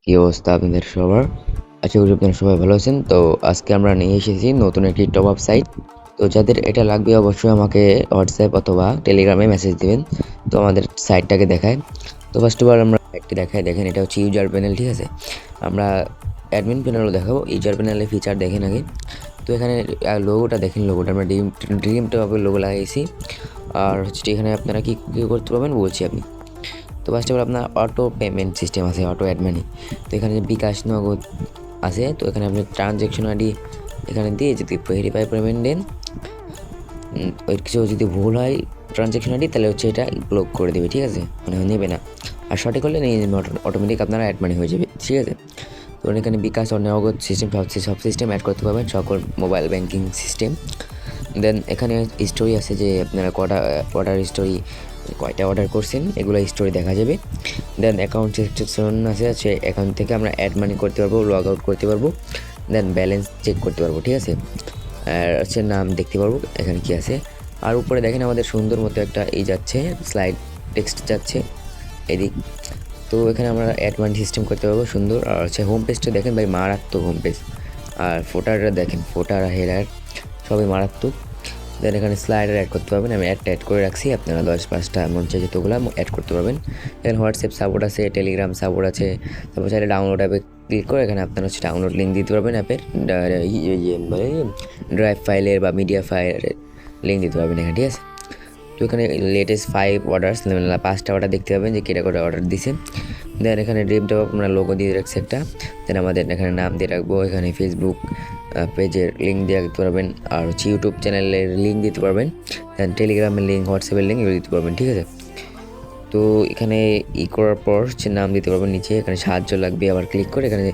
কি অবস্থা আপনাদের সবার? আশা করি আপনারা সবাই ভালো আছেন। তো আজকে আমরা নিয়ে এসেছি নতুন একটি টপ আপ সাইট। তো যাদের এটা লাগবে অবশ্যই আমাকে WhatsApp অথবা Telegram এ মেসেজ দিবেন। তো আমাদের সাইটটাকে দেখায়। তো ফার্স্ট অফ অল আমরা সাইটটি দেখাই, দেখেন এটা হচ্ছে ইউজার প্যানেল, ঠিক আছে? আমরা অ্যাডমিন প্যানেলও দেখাবো। ইউজার প্যানেলের ফিচার দেখেন আগে। তো এখানে লোগোটা দেখেন, লোগোটা আমরা ড্রিম টপ আপের লোগো লাগাইছি। আর হচ্ছে এখানে আপনারা কি করতে পারবেন বলছি আমি। তো ফার্স্ট অফ অল আপনার অটো পেমেন্ট সিস্টেম আছে, অটো অ্যাড মানি। তো এখানে যে বিকাশ নগদ আছে, তো এখানে আপনি ট্রানজ্যাকশন আইডি এখানে দিয়ে যদি ভেরিফাই পেমেন্ট দেন, ওই কিছু যদি ভুল হয় ট্রানজ্যাকশন আইডি, তাহলে হচ্ছে এটা ব্লক করে দেবে, ঠিক আছে? মানে নেবে না। আর সঠিক হলে নিয়ে যাবে, অটোমেটিক আপনারা অ্যাড মানি হয়ে যাবে, ঠিক আছে? তো এখানে বিকাশ ও নগদ সিস্টেম সব সিস্টেম অ্যাড করতে পারবেন, সকল মোবাইল ব্যাঙ্কিং সিস্টেম। দেন এখানে স্টোরি আছে যে আপনারা অর্ডার স্টোরি, কয়টা অর্ডার করছেন এগুলো স্টোরি দেখা যাবে। দেন অ্যাকাউন্ট সেকশন আছে অ্যাকাউন্ট থেকে আমরা অ্যাড মানি করতে পারবো, লগ আউট করতে পারবো, দেন ব্যালেন্স চেক করতে পারবো, ঠিক আছে? আর হচ্ছে নাম দেখতে পারবো এখানে কি আছে। আর উপরে দেখেন আমাদের সুন্দর মতো একটা যাচ্ছে, স্লাইড টেক্সট যাচ্ছে এদিক। তো এখানে আমরা অ্যাড মানি সিস্টেম করতে পারবো সুন্দর। আর হচ্ছে হোম পেজটা দেখেন ভাই, মারাত্মক হোম পেজ। আর ফোটারটা দেখেন, ফোটার হেডার সবই মারাত্মক। দেন এখানে স্লাইডার অ্যাড করতে পারবেন, আমি অ্যাড করে রাখছি, আপনারা 10-5টা মন চাই যতগুলো অ্যাড করতে পারবেন। এখানে হোয়াটসঅ্যাপ সাপোর্ট আছে, টেলিগ্রাম সাপোর্ট আছে। তারপর চাইলে ডাউনলোড অ্যাপে ক্লিক করে এখানে আপনারা হচ্ছে ডাউনলোড লিঙ্ক দিতে পারবেন, অ্যাপের ড্রাইভ ফাইলের বা মিডিয়া ফাইলের লিঙ্ক দিতে পারবেন এখানে, ঠিক আছে? তো এখানে লেটেস্ট 5 অর্ডার্স, 5টা অর্ডার দেখতে পাবেন যে কেটা করে অর্ডার দিছে। দেন এখানে ড্রিম টপ আপ আমরা লোগো দিয়ে রাখছি একটা। দেন আমাদের এখানে নাম দিয়ে রাখবো, এখানে ফেসবুক পেজের লিঙ্ক দিয়ে রাখতে পারবেন, আর হচ্ছে ইউটিউব চ্যানেলের লিঙ্ক দিতে পারবেন। দেন টেলিগ্রামের লিঙ্ক, হোয়াটসঅ্যাপের লিঙ্ক এগুলো দিতে পারবেন, ঠিক আছে? তো এখানে করার পর হচ্ছে নাম দিতে পারবেন নিচে, এখানে সাহায্য লাগবে আবার ক্লিক করে এখানে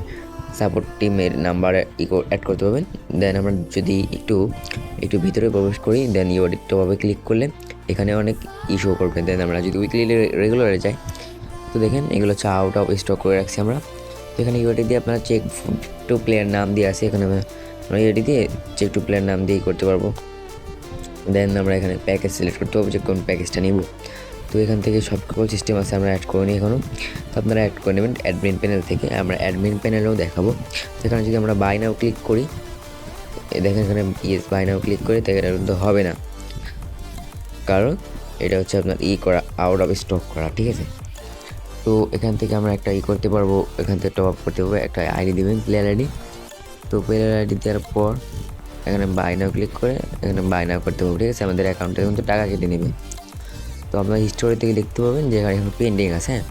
সাপোর্ট টিমের নাম্বার অ্যাড করতে পারবেন। দেন আমরা যদি একটু ভিতরে প্রবেশ করি, দেন ইউডিটভাবে ক্লিক করলে এখানে অনেক ইস্যু করবে। দেন আমরা যদি উইকলি রেগুলারে যাই, তো দেখেন এগুলো হচ্ছে আউট অফ স্টক করে রাখছি আমরা। তো এখানে ইউআইডি দিয়ে আপনারা চেক টু প্লেয়ার নাম দিয়ে আছে, এখানে আমরা ইউআইডি দিয়ে চেক টু প্লেয়ার নাম দিয়েই করতে পারবো। দেন আমরা এখানে প্যাকেজ সিলেক্ট করতে হবে যে কোন প্যাকেজটা নিব। তো এখান থেকে সব সিস্টেম আছে, আমরা অ্যাড করে নিই এখনও। তো আপনারা অ্যাড করে নেবেন অ্যাডমিন প্যানেল থেকে, আমরা অ্যাডমিন প্যানেলেও দেখাবো। সেখানে যদি আমরা বাই নাও ক্লিক করি, দেখেন এখানে ইয়েস বাই নাও ক্লিক করে, তাই এটা কিন্তু হবে না, কারণ এটা হচ্ছে আপনার করা আউট অফ স্টক করা, ঠিক আছে? তো এখান থেকে আমরা একটা করতে পারবো, এখান থেকে টপ আপ করতে পারবো, একটা আইডি দেবেন, প্লেয়ার আইডি। তো প্লেয়ার আইডি দেওয়ার পর এখানে বাই নাও ক্লিক করে এখানে বাই নাও করতে পারবো, ঠিক আছে? আমাদের অ্যাকাউন্টে কিন্তু টাকা কেটে নেবে। তো আপনার হিস্টোরি থেকে দেখতে পাবেন যে এখানে এখন পেন্ডিং আছে, হ্যাঁ।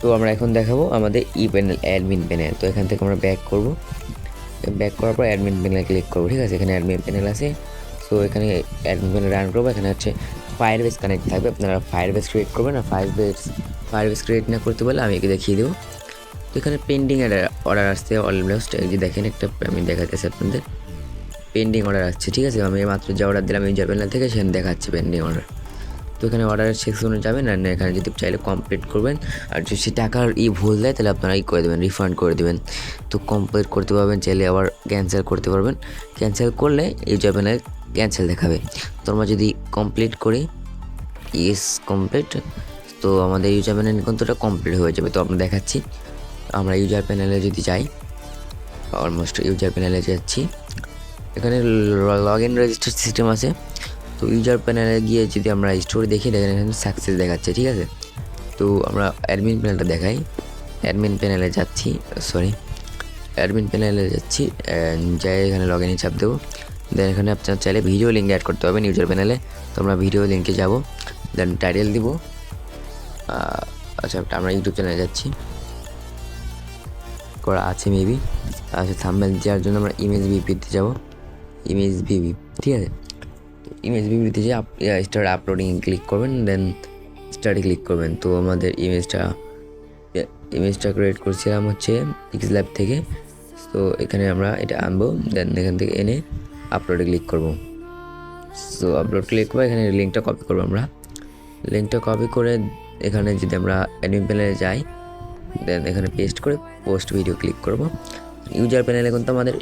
তো আমরা এখন দেখাবো আমাদের প্যানেল, অ্যাডমিন প্যানেল। তো এখান থেকে আমরা ব্যাক করব, ব্যাক করার পর অ্যাডমিন প্যানেল ক্লিক করবো, ঠিক আছে? এখানে অ্যাডমিন প্যানেল আছে। সো এখানে অ্যাডমিন প্যানেল রান করবো, এখানে হচ্ছে ফায়ারবেস কানেক্ট থাকবে, আপনারা ফায়ারবেস ক্রিয়েট করবেন। আর ফায়ারবেস ক্রিয়েট না করতে পারলে আমি একে দেখিয়ে দেবো। তো এখানে পেন্ডিং অর্ডার আসছে অলমোস্ট, এই যে দেখেন একটা আমি দেখাতেছি আপনাদের, পেন্ডিং অর্ডার আসছে, ঠিক আছে? আমি মাত্র যে অর্ডার দিলাম ইউজার প্যানেল থেকে, সেখানে দেখাচ্ছে পেন্ডিং অর্ডার। তো এখানে অর্ডারের সেকশনে যাবেন, আর এখানে যদি চাইলে কমপ্লিট করবেন, আর যদি সে টাকার ভুল দেয় তাহলে আপনারা করে দেবেন, রিফান্ড করে দেবেন। তো কমপ্লিট করতে পারবেন, চাইলে আবার ক্যান্সেল করতে পারবেন। ক্যান্সেল করলে ইউজার প্যানেল ক্যান্সেল দেখাবে। তো আমরা যদি কমপ্লিট করি, ইয়েস কমপ্লিট, তো আমাদের ইউজার প্যানেল কিন্তু এটা কমপ্লিট হয়ে যাবে। তো আমরা দেখাচ্ছি, আমরা ইউজার প্যানেলে যদি যাই, অলমোস্ট ইউজার প্যানেলে যাচ্ছি, এখানে লগ ইন রেজিস্টার সিস্টেম আছে। তো ইউজার প্যানেলে গিয়ে যদি আমরা স্টোরি দেখি, দেখেন এখানে সাকসেস দেখাচ্ছে, ঠিক আছে? তো আমরা অ্যাডমিন প্যানেলটা দেখাই, অ্যাডমিন প্যানেলে যাচ্ছি, অ্যাডমিন প্যানেলে যাচ্ছি, যাই এখানে লগ ইনে চাপ দেবো। দেন এখানে আপনার চাইলে ভিডিও লিঙ্ক অ্যাড করতে পারবেন ইউজার প্যানেলে। তো আমরা ভিডিও লিঙ্কে যাব, দেন টাইটেল দিব, আচ্ছা আমরা ইউটিউব চ্যানেলে যাচ্ছি, করা আছে মেবি। আচ্ছা থাম্বনেল দেওয়ার জন্য আমরা ইমেজ ভিপিতে যাব, ইমেজ ভিপি, ঠিক আছে? তো ইমেজ ভিপিতে যে স্টার্ট আপলোডিং ক্লিক করবেন, দেন স্টার্টে ক্লিক করবেন। তো আমাদের ইমেজটা ক্রিয়েট করছিলাম হচ্ছে পিক্সেলল্যাব থেকে। তো এখানে আমরা এটা আনবো, দেন এখান থেকে এনে আপলোডে ক্লিক করব। সো আপলোড ক্লিক করে এখানে লিঙ্কটা কপি করবো, আমরা লিঙ্কটা কপি করে এখানে যদি আমরা অ্যাডমিন প্যানেলে যাই, দেন এখানে পেস্ট করে পোস্ট ভিডিও ক্লিক করব। ইউজার প্যানেলে কিন্তু আমাদের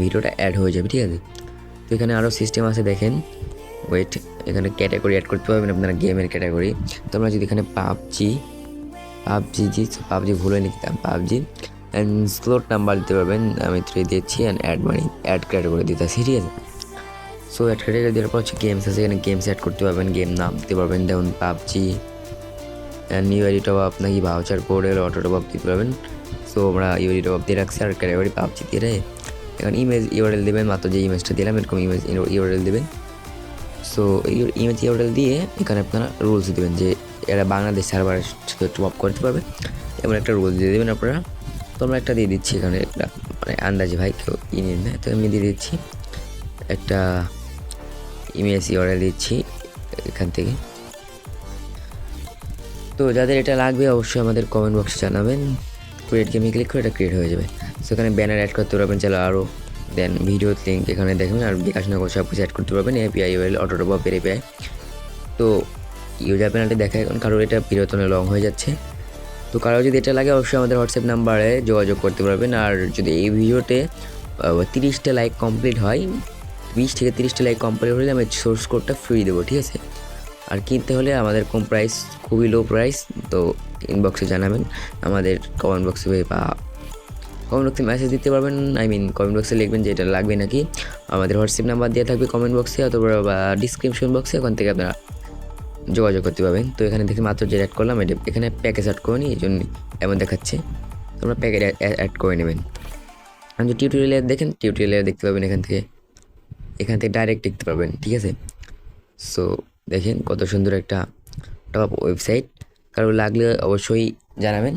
ভিডিওটা অ্যাড হয়ে যাবে, ঠিক আছে? তো এখানে আরও সিস্টেম আছে, দেখেন ওয়েট, এখানে ক্যাটাগরি অ্যাড করতে পারবেন আপনারা, গেমের ক্যাটাগরি। তো আমরা যদি এখানে পাবজি ভুলে নিতাম, পাবজি অ্যান্ড স্লট নাম্বার দিতে পারবেন, আমি 3 দিচ্ছি। And add money add category দিতেছি, ঠিক আছে। সো অ্যাড ক্যাটাগরি দেওয়ার পর হচ্ছে গেমস আছে, এখানে গেমস অ্যাড করতে পারবেন, গেম নাম দিতে পারবেন, যেমন PUBG. And UID top up নাকি ভাউচার কোড এর অটো টপ আপ দিতে পারবেন। সো আমরা ইউআইডি টপ আপ দিয়ে রাখছি আর ক্যাটাগরি পাবজি দিয়ে রে। এখন ইমেজ ইউআরএল দেবেন, মাত্র যে ইমেজটা দিলাম এরকম ইমেজ ইউআরএল দেবেন। সো ইমেজ ইউআরএল দিয়ে এখানে আপনারা রুলস দেবেন যে এরা বাংলাদেশ সার্ভারের সাথে টপ আপ করতে পারবে, এমন একটা রুলস দিয়ে দেবেন আপনারা। তো আমরা একটা দিয়ে দিচ্ছি এখানে, একটা মানে আন্দাজে ভাই কেউ নিন না, তো আমি দিয়ে দিচ্ছি একটা ইমেজ ইউআরএল দিচ্ছি এখান থেকে। তো যাদের এটা লাগবে অবশ্যই আমাদের কমেন্ট বক্সে জানাবেন, ক্রিয়েট গেমে ক্লিক করে এটা ক্রিয়েট হয়ে যাবে। সো এখানে ব্যানার অ্যাড করতে পারবেন, চাইলে আরও দেন ভিডিও লিঙ্ক এখানে দেখবেন, আর বিকাশ নগর সব কিছু অ্যাড করতে পারবেন, API well auto top up API. তো ইউজার প্যানেলটি দেখা এখন কারোর এটা বিরতনে লং হয়ে যাচ্ছে। তো কারো যদি এটা লাগে অবশ্যই আমাদের হোয়াটসঅ্যাপ নাম্বারে যোগাযোগ করতে পারবেন। আর যদি এই ভিডিওতে 30টা লাইক কমপ্লিট হয়, 20 থেকে 30টা লাইক কমপ্লিট হলে আমি সোর্স কোডটা ফ্রি দেবো, ঠিক আছে। আর কিনতে হলে আমাদের কম প্রাইস, খুবই লো প্রাইস। তো ইনবক্সে জানাবেন, আমাদের কমেন্ট বক্সে বা কমেন্ট বক্সে মেসেজ দিতে পারবেন। কমেন্ট বক্সে লিখবেন যে এটা লাগবে নাকি, আমাদের হোয়াটসঅ্যাপ নাম্বার দেওয়া থাকবে কমেন্ট বক্সে অথবা বা ডিসক্রিপশন বক্সে, ওখান থেকে আপনারা যোগাযোগ করতে পারবেন। তো এখানে দেখে মাত্র যে অ্যাড করলাম, এটা এখানে প্যাকেজ অ্যাড করে নিই, এই জন্য এমন দেখাচ্ছে। তোমরা প্যাকেজ অ্যাড করে নেবেন। আমি যে টিউটোরিয়াল দেখেন, টিউটোরিয়াল দেখতে পাবেন এখান থেকে ডাইরেক্ট দেখতে পারবেন, ঠিক আছে। সো দেখেন কত সুন্দর একটা টপ ওয়েবসাইট, কারো লাগলে অবশ্যই জানাবেন।